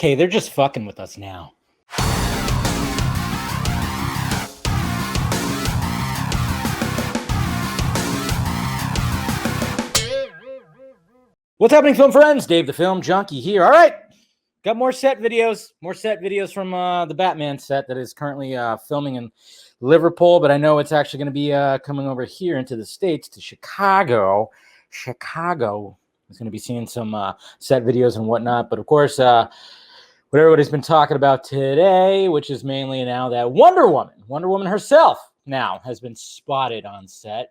Okay, they're just fucking with us now. What's happening, film friends? Dave the Film Junkie here. All right, got more set videos from the Batman set that is currently filming in Liverpool, but I know it's actually going to be coming over here into the States to Chicago. Chicago is going to be seeing some set videos and whatnot, but of course, what everybody's been talking about today, which is mainly now that Wonder Woman herself now has been spotted on set.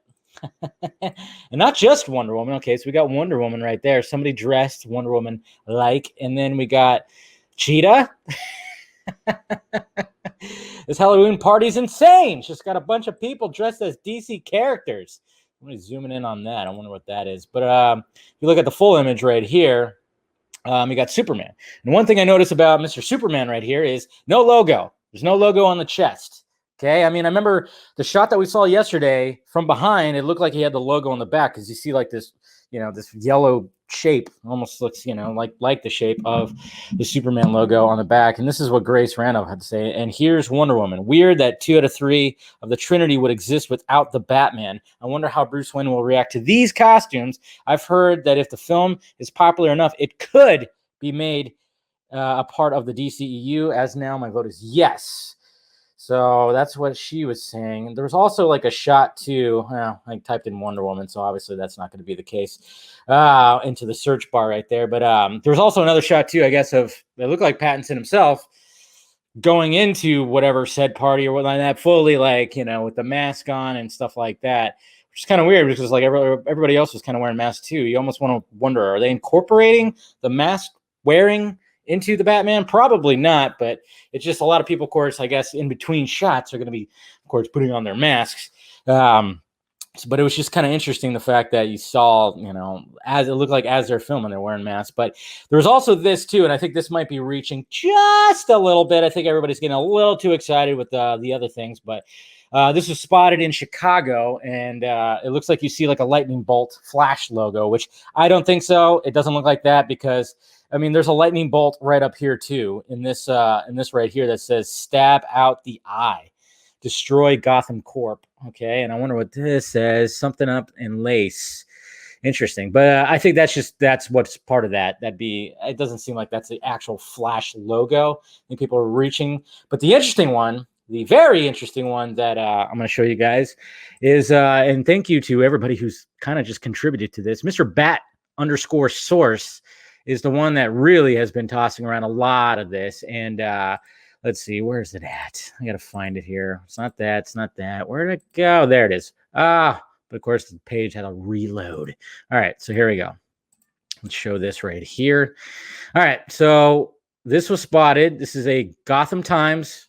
And not just Wonder Woman. Okay, so we got Wonder Woman right there. Somebody dressed Wonder Woman like, and then we got Cheetah. This Halloween party's insane. She's got a bunch of people dressed as DC characters. I'm really zooming in on that. I wonder what that is. But if you look at the full image right here, you got Superman. And one thing I noticed about Mr. Superman right here is no logo. There's no logo on the chest. Okay, I mean, I remember the shot that we saw yesterday from behind, it looked like he had the logo on the back because you see like this, this yellow shape, almost looks, like the shape of the Superman logo on the back. And this is what Grace Randolph had to say. And here's Wonder Woman. Weird that 2 out of 3 of the Trinity would exist without the Batman. I wonder how Bruce Wayne will react to these costumes. I've heard that if the film is popular enough, it could be made a part of the DCEU. As now, my vote is yes. So that's what she was saying. There was also like a shot too. Well, I typed in Wonder Woman, so obviously that's not going to be the case into the search bar right there. But there was also another shot too, I guess, of it looked like Pattinson himself going into whatever said party or whatnot, that fully like, with the mask on and stuff like that, which is kind of weird because like everybody else was kind of wearing masks too. You almost want to wonder, are they incorporating the mask wearing into the Batman? Probably not, but it's just a lot of people, of course, I guess, in between shots are going to be, of course, putting on their masks. But it was just kind of interesting, the fact that you saw, as it looked like as they're filming, they're wearing masks. But there's also this too, and I think this might be reaching just a little bit. I think everybody's getting a little too excited with the other things, but this was spotted in Chicago, and it looks like you see like a lightning bolt flash logo, which I don't think so. It doesn't look like that because, I mean, there's a lightning bolt right up here too in this right here that says "Stab out the eye, destroy Gotham Corp." Okay, and I wonder what this says. Something up in lace. Interesting, but I think that's what's part of that. It doesn't seem like that's the actual Flash logo. I think people are reaching, but the very interesting one that I'm going to show you guys is, and thank you to everybody who's kind of just contributed to this. Mr. Bat_source is the one that really has been tossing around a lot of this. And let's see, where is it at? I got to find it here. It's not that. Where did it go? There it is. But of course, the page had a reload. All right, so here we go. Let's show this right here. All right, so this was spotted. This is a Gotham Times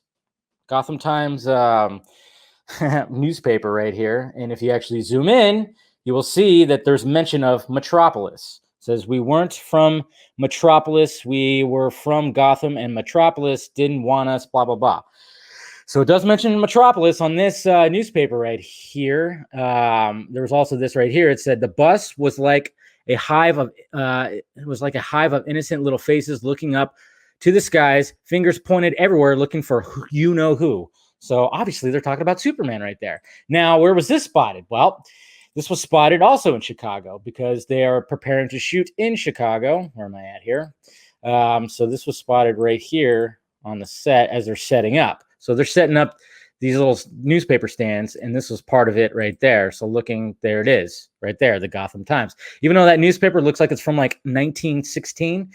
newspaper right here. And if you actually zoom in, you will see that there's mention of Metropolis. It says, we weren't from Metropolis, we were from Gotham, and Metropolis didn't want us, blah, blah, blah. So it does mention Metropolis on this newspaper right here. There was also this right here. It said the bus was like a hive of innocent little faces looking up to the skies, fingers pointed everywhere, looking for who. So obviously they're talking about Superman right there. Now, where was this spotted? Well, this was spotted also in Chicago because they are preparing to shoot in Chicago. Where am I at here? So this was spotted right here on the set as they're setting up. So they're setting up these little newspaper stands, and this was part of it right there. So there it is right there, the Gotham Times. Even though that newspaper looks like it's from like 1916,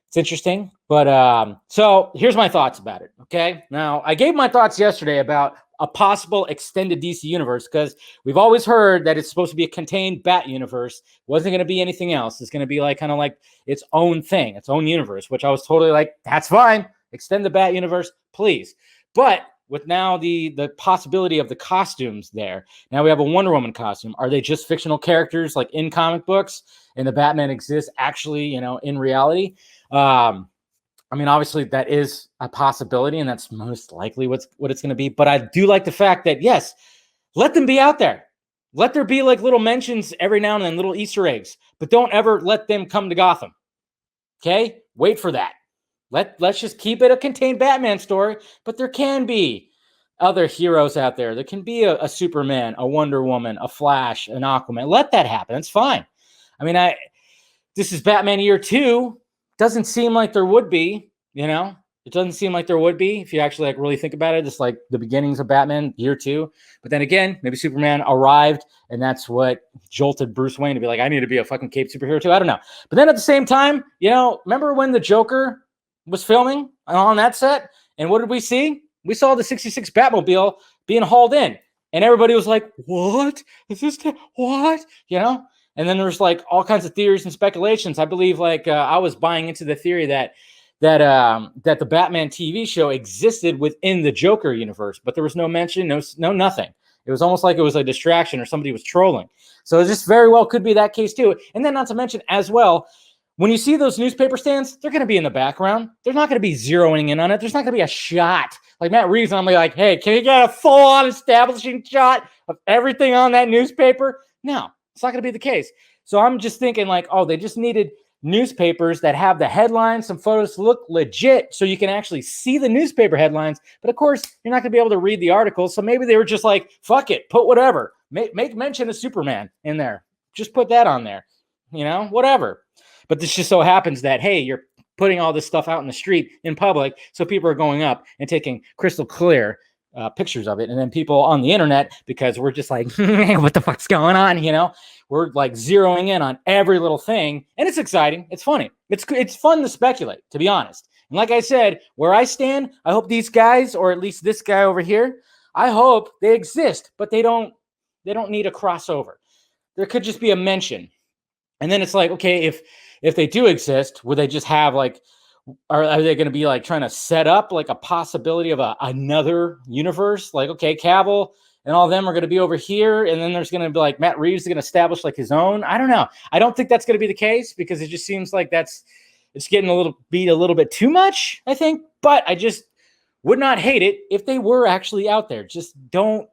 it's interesting. But so here's my thoughts about it. Okay. Now, I gave my thoughts yesterday about a possible extended DC universe because we've always heard that it's supposed to be a contained Bat universe. It wasn't going to be anything else. It's going to be like kind of like its own thing, its own universe, which I was totally like, that's fine. Extend the Bat universe, please. But with now the possibility of the costumes there, now we have a Wonder Woman costume. Are they just fictional characters like in comic books and the Batman exists actually, in reality? I mean, obviously that is a possibility, and that's most likely what it's going to be. But I do like the fact that, yes, let them be out there. Let there be like little mentions every now and then, little Easter eggs, but don't ever let them come to Gotham. Okay? Wait for that. Let's just keep it a contained Batman story, but there can be other heroes out there. There can be a Superman, a Wonder Woman, a Flash, an Aquaman. Let that happen. It's fine. I mean, this is Batman year 2. Doesn't seem like there would be, you know? It doesn't seem like there would be if you actually like really think about it. Just like the beginnings of Batman year 2. But then again, maybe Superman arrived and that's what jolted Bruce Wayne to be like, I need to be a fucking cape superhero too. I don't know. But then at the same time, remember when the Joker was filming on that set? And what did we see? We saw the 66 Batmobile being hauled in. And everybody was like, what? Is this what? And then there's like all kinds of theories and speculations. I believe I was buying into the theory that the Batman TV show existed within the Joker universe, but there was no mention, no nothing. It was almost like it was a distraction or somebody was trolling. So it just very well could be that case too. And then not to mention as well, when you see those newspaper stands, they're going to be in the background. They're not going to be zeroing in on it. There's not going to be a shot like Matt Reeves. I'm like, hey, can you get a full-on establishing shot of everything on that newspaper? No, it's not going to be the case. So I'm just thinking they just needed newspapers that have the headlines, some photos look legit so you can actually see the newspaper headlines. But of course, you're not going to be able to read the articles. So maybe they were just like, fuck it, put whatever. Make mention of Superman in there. Just put that on there, whatever. But this just so happens that, hey, you're putting all this stuff out in the street in public. So people are going up and taking crystal clear pictures of it. And then people on the internet, because we're just like, what the fuck's going on? We're like zeroing in on every little thing. And it's exciting. It's funny. It's fun to speculate, to be honest. And like I said, where I stand, I hope these guys, or at least this guy over here, I hope they exist, but they don't need a crossover. There could just be a mention. And then it's like, okay, if they do exist, would they just have are they going to be trying to set up a possibility of another universe? Okay, Cavill and all of them are going to be over here. And then there's going to be Matt Reeves is going to establish his own. I don't know. I don't think that's going to be the case because it just seems like it's getting a little bit too much, I think. But I just would not hate it if they were actually out there. Just don't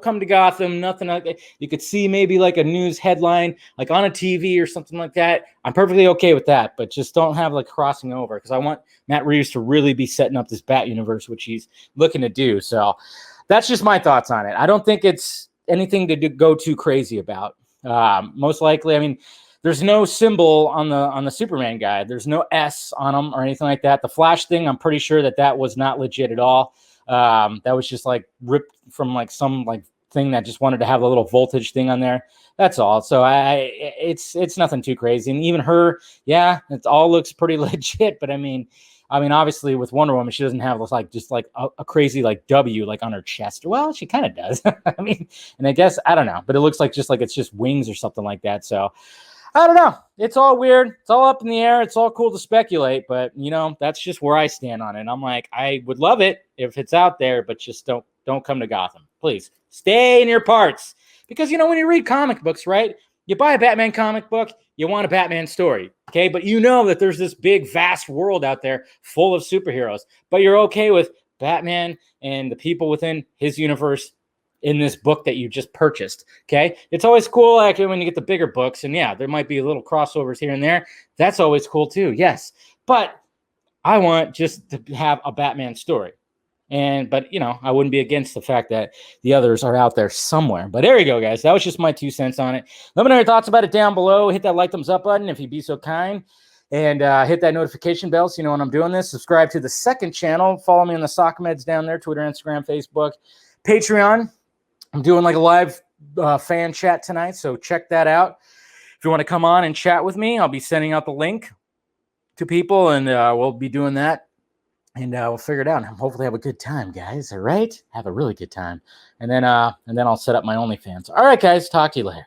come to Gotham, nothing like that. You could see maybe a news headline, on a TV or something like that. I'm perfectly okay with that, but just don't have crossing over because I want Matt Reeves to really be setting up this Bat universe, which he's looking to do. So that's just my thoughts on it. I don't think it's anything to go too crazy about. Most likely, I mean, there's no symbol on the Superman guy. There's no S on him or anything like that. The Flash thing, I'm pretty sure that was not legit at all. That was just ripped from some thing that just wanted to have a little voltage thing on there. That's all. So it's nothing too crazy. And even her, yeah, it all looks pretty legit. But I mean, obviously with Wonder Woman, she doesn't have a crazy W on her chest. Well, she kind of does. I mean, and I guess I don't know, but it looks like it's just wings or something like that. So I don't know. It's all weird. It's all up in the air. It's all cool to speculate, but that's just where I stand on it. I'm like, I would love it if it's out there, but just don't come to Gotham. Please stay in your parts. Because when you read comic books, right? You buy a Batman comic book, you want a Batman story. Okay. But that there's this big, vast world out there full of superheroes. But you're okay with Batman and the people within his universe in this book that you just purchased. Okay. It's always cool when you get the bigger books, and yeah, there might be little crossovers here and there. That's always cool too. Yes. But I want just to have a Batman story. But I wouldn't be against the fact that the others are out there somewhere. But there you go, guys. That was just my 2 cents on it. Let me know your thoughts about it down below. Hit that thumbs up button if you'd be so kind. And hit that notification bell so you know when I'm doing this. Subscribe to the second channel. Follow me on the Soccer Meds down there, Twitter, Instagram, Facebook, Patreon. I'm doing a live fan chat tonight, so check that out. If you want to come on and chat with me, I'll be sending out the link to people, and we'll be doing that, and we'll figure it out. Hopefully have a good time, guys. All right? Have a really good time. And then I'll set up my OnlyFans. All right, guys. Talk to you later.